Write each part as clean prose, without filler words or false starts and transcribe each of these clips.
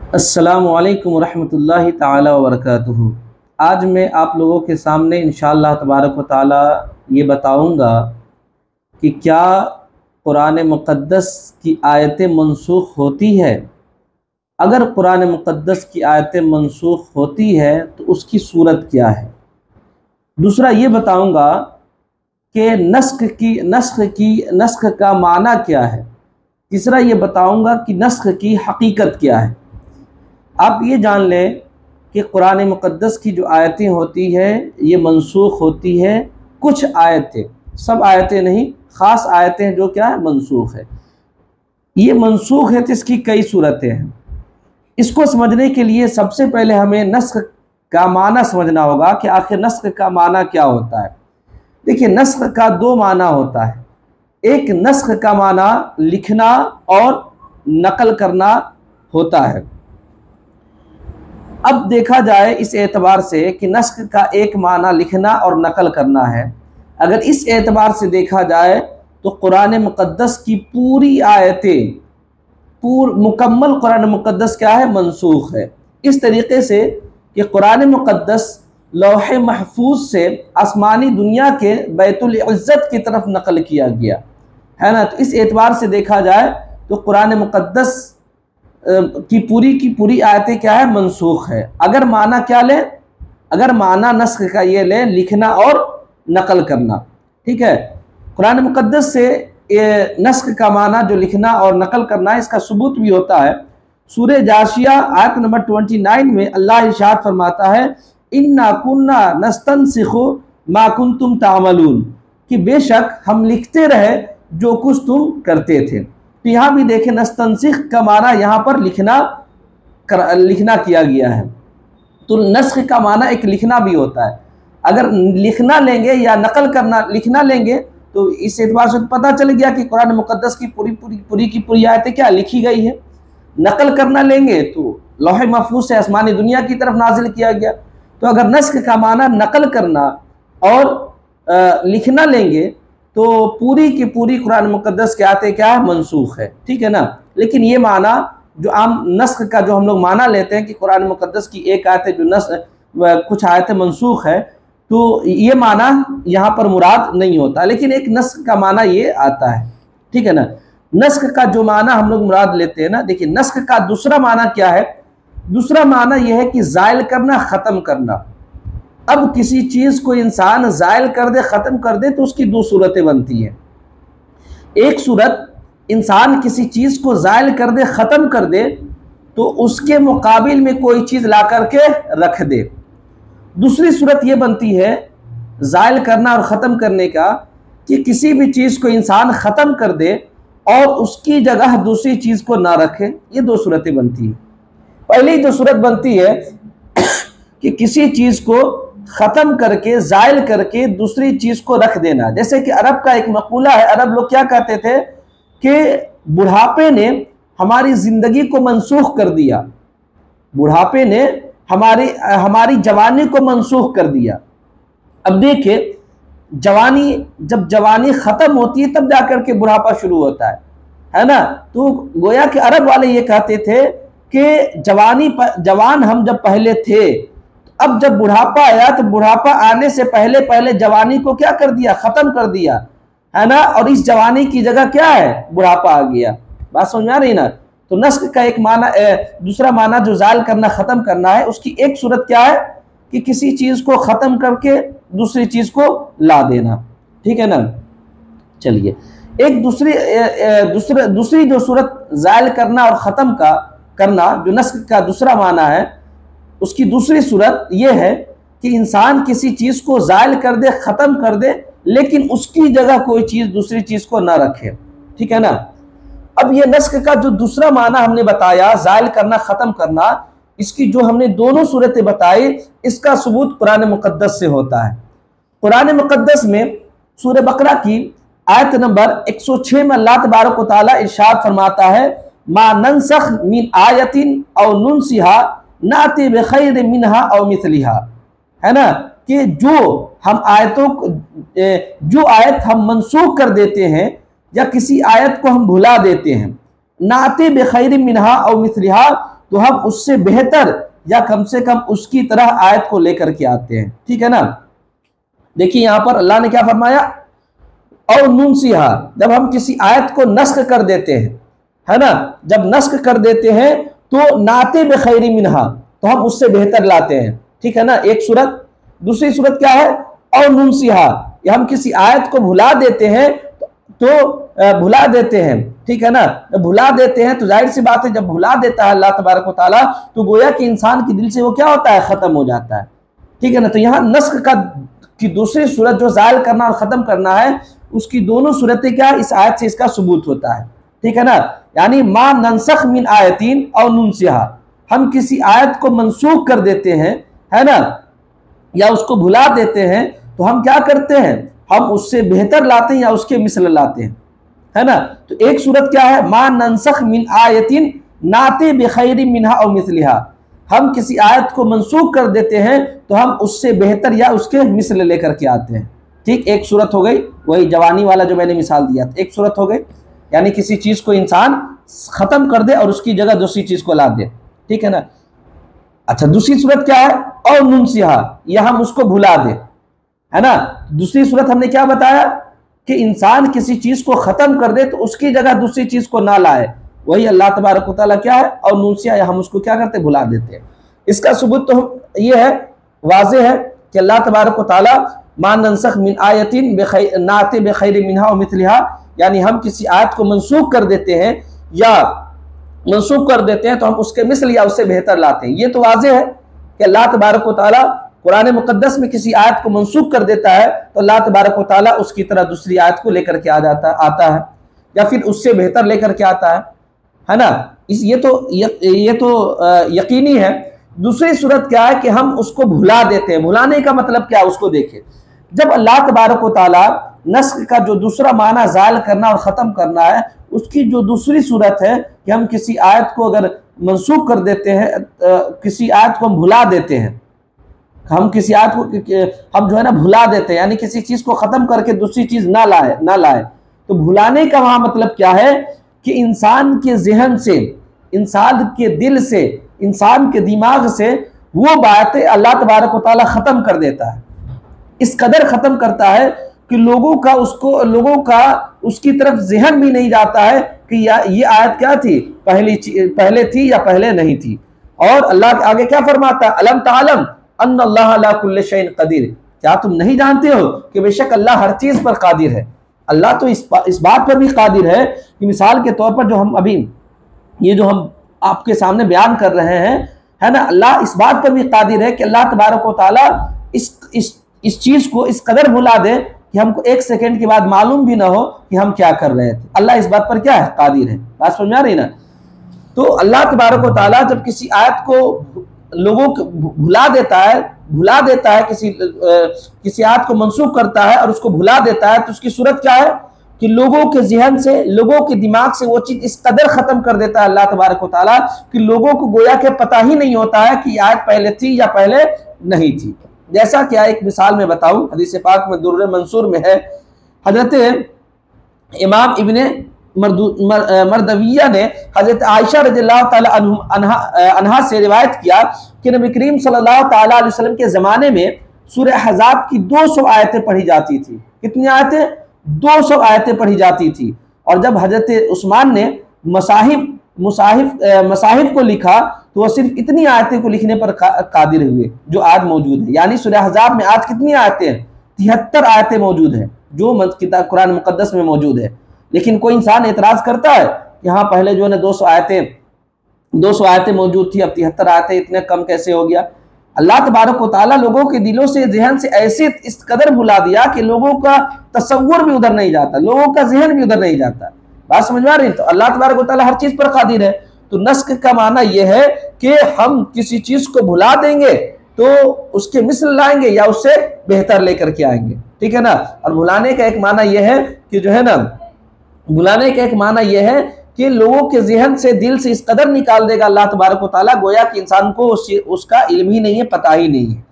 अस्सलामु अलैकुम वरहमतुल्लाहि ताला वबरकातुहू। आज मैं आप लोगों के सामने इंशाअल्लाह तबारक व ताला ये बताऊंगा कि क्या कुरान मुक़द्दस की आयतें मनसूख होती है। अगर कुरान मुक़द्दस की आयतें मनसूख होती है तो उसकी सूरत क्या है। दूसरा ये बताऊंगा कि नस्ख का माना क्या है। तीसरा ये बताऊंगा कि नस्ख की हकीकत क्या है। आप ये जान लें कि कुरान मुक़द्दस की जो आयतें होती हैं ये मनसूख होती हैं। कुछ आयतें, सब आयतें नहीं, ख़ास आयतें जो क्या है मनसूख है। ये मनसूख है तो इसकी कई सूरतें हैं। इसको समझने के लिए सबसे पहले हमें नस्ख का माना समझना होगा कि आखिर नस्ख का माना क्या होता है। देखिए, नस्ख का दो माना होता है। एक नस्ख का माना लिखना और नकल करना होता है। अब देखा जाए इस एतबार से कि नस्ख का एक माना लिखना और नकल करना है। अगर इस एतबार से देखा जाए तो कुरान मुक़द्दस की पूरी आयतें, मुकम्मल कुरान मुक़द्दस क्या है, मनसूख है। इस तरीके से कि कुरान मुक़द्दस लौहे महफूज से आसमानी दुनिया के बैतुल इज़्ज़त की तरफ नकल किया गया है ना। तो इस एतबार से देखा जाए तो कुरान मुक़द्दस की पूरी आयतें क्या है, मनसूख है। अगर माना क्या लें, अगर माना नस्ख का ये लें, लिखना और नकल करना, ठीक है। कुरान मुक़द्दस से नस्ख का माना जो लिखना और नकल करना है, इसका सबूत भी होता है। सूरह जाशिया आयत नंबर 29 में अल्लाह इरशाद फरमाता है, इन्ना कुन्ना नस्तनसिखु मा कुंतुम तामलून, कि बेशक हम लिखते रहे जो कुछ तुम करते थे। तो यहाँ भी देखें, नस्तनसिख का माना यहाँ पर लिखना किया गया है। तो नस्ख का माना एक लिखना भी होता है। अगर लिखना लेंगे या नकल करना, लिखना लेंगे तो इस एतबार से पता चल गया कि कुरान मुक़द्दस की पूरी आयतें क्या लिखी गई है। नकल करना लेंगे तो लौहे महफूज से आसमानी दुनिया की तरफ नाजिल किया गया। तो अगर नस्ख का माना नकल करना और लिखना लेंगे तो पूरी की पूरी कुरान मुक़द्दस की आयतें क्या है, मनसूख है, ठीक है ना। लेकिन ये माना जो आम नस्ख का जो हम लोग माना लेते हैं कि कुरान मुक़द्दस की एक आयत जो कुछ आयतें मनसूख है, तो ये माना यहाँ पर मुराद नहीं होता। लेकिन एक नस्ख का माना ये आता है, ठीक है ना। नस्ख का जो माना हम लोग मुराद लेते हैं ना, देखिए नस्ख का दूसरा माना क्या है। दूसरा माना यह है कि ज़ायल करना, ख़त्म करना। अब किसी चीज़ को इंसान ज़ायल कर दे, ख़त्म कर दे, तो उसकी दो सूरतें बनती हैं। एक सूरत, इंसान किसी चीज़ को ज़ायल कर दे, ख़त्म कर दे, तो उसके मुकाबिल में कोई चीज़ ला करके रख दे। दूसरी सूरत ये बनती है ज़ायल करना और ख़त्म करने का, कि किसी भी चीज़ को इंसान ख़त्म कर दे और उसकी जगह दूसरी चीज़ को ना रखे। ये दो सूरतें बनती हैं। पहली जो सूरत बनती है कि किसी चीज़ को ख़त्म करके, ज़ायल करके दूसरी चीज़ को रख देना। जैसे कि अरब का एक मक़ूला है, अरब लोग क्या कहते थे कि बुढ़ापे ने हमारी ज़िंदगी को मनसूख कर दिया, बुढ़ापे ने हमारी जवानी को मनसूख कर दिया। अब देखिए, जब जवानी ख़त्म होती है तब जाकर के बुढ़ापा शुरू होता है ना। तो गोया कि अरब वाले ये कहते थे कि जवान हम जब पहले थे, अब जब बुढ़ापा आया तो बुढ़ापा आने से पहले पहले जवानी को क्या कर दिया, ख़त्म कर दिया, है ना। और इस जवानी की जगह क्या है, बुढ़ापा आ गया। बात समझ में आ रही ना। तो नस्ख का एक माना, दूसरा माना जो ज़ायल करना, ख़त्म करना है, उसकी एक सूरत क्या है कि किसी चीज़ को ख़त्म करके दूसरी चीज़ को ला देना, ठीक है ना। चलिए, एक दूसरी जो सूरत ज़ायल करना और ख़त्म करना जो नस्ख का दूसरा माना है, उसकी दूसरी सूरत यह है कि इंसान किसी चीज़ को ज़ायल कर दे, ख़त्म कर दे, लेकिन उसकी जगह कोई चीज़, दूसरी चीज़ को ना रखे, ठीक है ना। अब ये नस्ख का जो दूसरा माना हमने बताया, ज़ायल करना, ख़त्म करना, इसकी जो हमने दोनों सूरतें बताई, इसका सबूत कुरान मुक़द्दस से होता है। कुरान मुक़द्दस में सूरह बकरा की आयत नंबर 106 में अल्लाह तबारक व तआला इरशाद फरमाता है, मा नंसख मिन आयतिन औ नुनसिहा नाति बिखैर मिनहा औ मिथलिहा, है ना। कि जो आयत हम मनसूख कर देते हैं या किसी आयत को हम भुला देते हैं, नाते बेखैर मिनहा और मिसलिहा, तो हम उससे बेहतर या कम से कम उसकी तरह आयत को लेकर के आते हैं। ठीक है ना। देखिए यहां पर अल्लाह ने क्या फरमाया, और नुनसिहा, जब हम किसी आयत को नस्ख कर देते हैं, है ना, जब नस्ख कर देते हैं तो नाते बखैरी मिनहा, तो हम उससे बेहतर लाते हैं। ठीक है ना, एक सूरत। दूसरी सूरत क्या है, और नुनसिहा, हम किसी आयत को भुला देते हैं तो भुला देते हैं। ठीक है ना, जब भुला देते हैं तो जाहिर सी बात है, जब भुला देता है अल्लाह तबारक व तआला तो गोया कि इंसान के दिल से वो क्या होता है, खत्म हो जाता है। ठीक है ना। तो यहाँ नस्ख का की दूसरी सूरत जो ज़ायल करना और ख़त्म करना है, उसकी दोनों सूरतें क्या, इस आयत से इसका सबूत होता है। ठीक है ना। यानी मा नंसख मिन आयतीन और नुनसिहा, हम किसी आयत को मनसूख कर देते हैं, है ना, या उसको भुला देते हैं, तो हम क्या करते हैं, हम उससे बेहतर लाते हैं या उसके मिसल लाते हैं, है ना। तो एक सूरत क्या है, मा नंसख मिन आयतिन नाते बिखैरि मिनहा और मिसलिहा, हम किसी आयत को मनसूख कर देते हैं तो हम उससे बेहतर या उसके मिसल लेकर के आते हैं। ठीक, एक सूरत हो गई, वही जवानी वाला जो मैंने मिसाल दिया था, एक सूरत हो गई, यानी किसी चीज को इंसान खत्म कर दे और उसकी जगह दूसरी चीज को ला दे। ठीक है ना। अच्छा, दूसरी सूरत क्या है, और नुनसिहा, या हम उसको भुला दे, है ना। दूसरी सूरत हमने क्या बताया कि इंसान किसी चीज को खत्म कर दे तो उसकी जगह दूसरी चीज को ना लाए, वही अल्लाह तबारक व तआला क्या है, और नुनसिहा, या हम उसको क्या करते, भुला देते हैं। इसका सबूत तो ये है, वाज़ेह है कि अल्लाह तबारक व तआला मा नंसख मिन आयतिन नाते बिखैरि मिनहा व मिथलिहा, यानी हम किसी आयत को मनसूख कर देते हैं या मनसूख कर देते हैं तो हम उसके मिसल या उससे बेहतर लाते हैं। ये तो वाज़ेह है कि अल्लाह तबारक व तआला कुरान मुक़द्दस में किसी आयत को मनसूख कर देता है तो अल्लाह तबारक व तआला उसकी तरह दूसरी आयत को लेकर के आता है या फिर उससे बेहतर लेकर के आता है ना। ये तो यकीनी है। दूसरी सूरत क्या है कि हम उसको भुला देते हैं। भुलाने का मतलब क्या, उसको देखें, जब अल्लाह तबारक व तआला नस्ख का जो दूसरा माना ज़ायल करना और ख़त्म करना है, उसकी जो दूसरी सूरत है कि हम किसी आयत को अगर मनसूख कर देते हैं, किसी आयत को हम भुला देते हैं, हम किसी आयत को हम जो है ना भुला देते हैं, यानी किसी चीज़ को ख़त्म करके दूसरी चीज़ ना लाए। तो भुलाने का वहाँ मतलब क्या है कि इंसान के जहन से, इंसान के दिल से, इंसान के दिमाग से वो बातें अल्लाह तबारक व तआला ख़त्म कर देता है। इस कदर ख़त्म करता है कि लोगों का उसकी तरफ जहन भी नहीं जाता है कि ये आयत क्या थी, पहले थी या पहले नहीं थी। और अल्लाह आगे क्या फरमाता है, अलम तालम अन्नल्लाह अला कुल्लि शैइन कदीर, क्या तुम नहीं जानते हो कि बेशक अल्लाह हर चीज़ पर कादिर है। अल्लाह तो इस बात पर भी कादिर है कि मिसाल के तौर पर जो हम अभी ये जो हम आपके सामने बयान कर रहे हैं, है ना, अल्लाह इस बात पर भी कादिर है कि अल्लाह तबारक व तआला इस चीज़ को इस कदर भुला दे कि हमको एक सेकंड के बाद मालूम भी ना हो कि हम क्या कर रहे थे। अल्लाह इस बात पर क्या है, कादिर है। बात समझ में आ रही ना। तो अल्लाह तबारक व तआला जब किसी आयत को लोगों को भुला देता है, किसी आयत को मनसूख करता है और उसको भुला देता है, तो उसकी सूरत क्या है कि लोगों के जहन से, लोगों के दिमाग से वो चीज़ इस कदर ख़त्म कर देता है अल्लाह तबारक व तआला कि लोगों को गोया के पता ही नहीं होता है कि आयत पहले थी या पहले नहीं थी। जैसा कि एक मिसाल में बताऊं, हदीस पाक में दुर्र मंसूर में है, हजरत इमाम इब्ने मरदविया ने हजरत आयशा रज़ियल्लाहु ताला अन्हा से रिवायत किया कि नबी करीम सल्लल्लाहु ताला अलैहि वसल्लम के ज़माने में सूरह अहज़ाब की 200 आयतें पढ़ी जाती थी। कितनी आयतें? 200 आयतें पढ़ी जाती थी। और जब हजरत उस्मान ने मसाहिफ को लिखा तो वह सिर्फ इतनी आयतें को लिखने पर कादिर हुए जो आज मौजूद है। यानी सूरह अहज़ाब में आज कितनी आयतें हैं? 73 आयतें मौजूद हैं जो किताब कुरान मुक़द्दस में मौजूद है। लेकिन कोई इंसान एतराज़ करता है कि हाँ पहले जो है ना 200 आयतें मौजूद थी, अब 73 आयतें, इतने कम कैसे हो गया। अल्लाह तबारक व तआला लोगों के दिलों से, जहन से ऐसे इस कदर भुला दिया कि लोगों का तसव्वुर भी उधर नहीं जाता, लोगों का जहन भी उधर नहीं जाता। बात समझ में आ रही? तो अल्लाह तबारक व तआला हर चीज़ पर कादिर है। तो नस्ख का माना यह है कि हम किसी चीज़ को भुला देंगे तो उसके मिसल लाएंगे या उससे बेहतर लेकर के आएंगे। ठीक है ना। और भुलाने का एक माना यह है कि जो है ना, भुलाने का एक माना यह है कि लोगों के जहन से, दिल से इस कदर निकाल देगा अल्लाह तबारक व तआला, गोया कि इंसान को उसका इल्म ही नहीं है, पता ही नहीं है।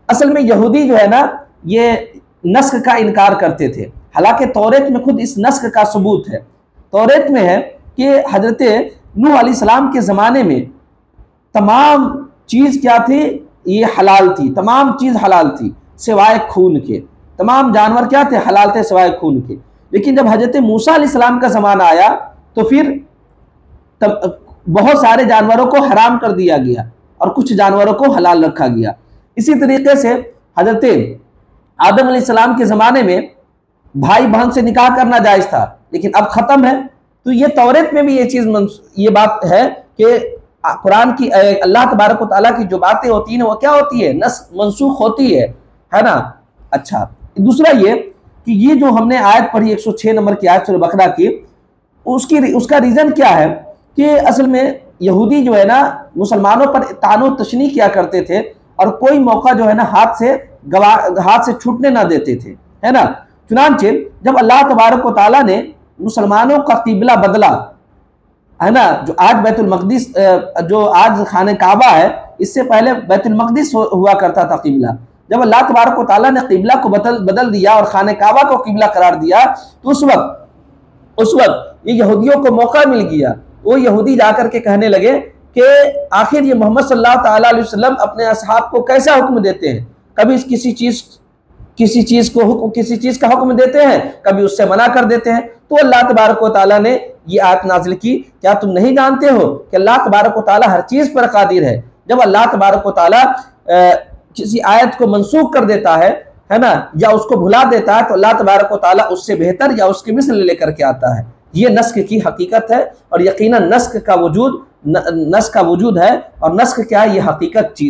असल में यहूदी जो है ना, ये नस्ख का इनकार करते थे। हालांकि तौरेत में खुद इस नस्ख का सबूत है। तौरेत में है कि हजरत नूह अलैहिस्सलाम के ज़माने में तमाम चीज़ क्या थी, ये हलाल थी, तमाम चीज़ हलाल थी सिवाय खून के। तमाम जानवर क्या थे, हलाल थे सिवाय खून के। लेकिन जब हजरत मूसा अलैहिस्सलाम का ज़माना आया तो फिर तब बहुत सारे जानवरों को हराम कर दिया गया और कुछ जानवरों को हलाल रखा गया। इसी तरीके से हजरत आदम अलैहिस्सलाम के ज़माने में भाई बहन से निकाह करना जायज़ था, लेकिन अब ख़त्म है। तो ये तौरेत में भी ये चीज़ ये बात है कि कुरान की अल्लाह तबारक व तआला की जो बातें होती हैं वो क्या होती है, मनसूख होती है ना। अच्छा, दूसरा ये कि ये जो हमने आयत पढ़ी 106 नंबर की आयत सूरह बकरा की, उसका रीज़न क्या है कि असल में यहूदी जो है ना मुसलमानों पर तानो तशनी किया करते थे और कोई मौका जो है ना हाथ से छूटने ना देते थे, है ना। चुनांचे जब अल्लाह तबारक व तआला ने मुसलमानों का किबला बदला, है ना, जो आज बैतुल मक़दिस, जो आज खाने काबा है, इससे पहले बैतुल मक़दिस हुआ करता था किबला। जब अल्लाह तबारक व तआला ने किबला को बदल दिया और खाने काबा को किबला करार दिया, तो उस वक्त ये यहूदियों को मौका मिल गया। वो यहूदी जाकर के कहने लगे कि आखिर ये मोहम्मद सल्लल्लाहु अलैहि वसल्लम अपने असहाब को कैसा हुक्म देते हैं, कभी किसी चीज़ का हुक्म देते हैं, कभी उससे मना कर देते हैं। तो अल्लाह तबारक व तआला ने ये आयत नाज़िल की, क्या तुम नहीं जानते हो कि अल्लाह तबारक व तआला हर चीज़ पर कादिर है। जब अल्लाह तबारक व तआला किसी आयत को मनसूख कर देता है ना, या उसको भुला देता है, तो अल्लाह तबारक व तआला उससे बेहतर या उसके मिस्ल लेकर के आता है। ये नस्ख की हकीकत है और यकीनन नस्ख का वजूद है, और नस्ख क्या है, ये हकीकत चीज़।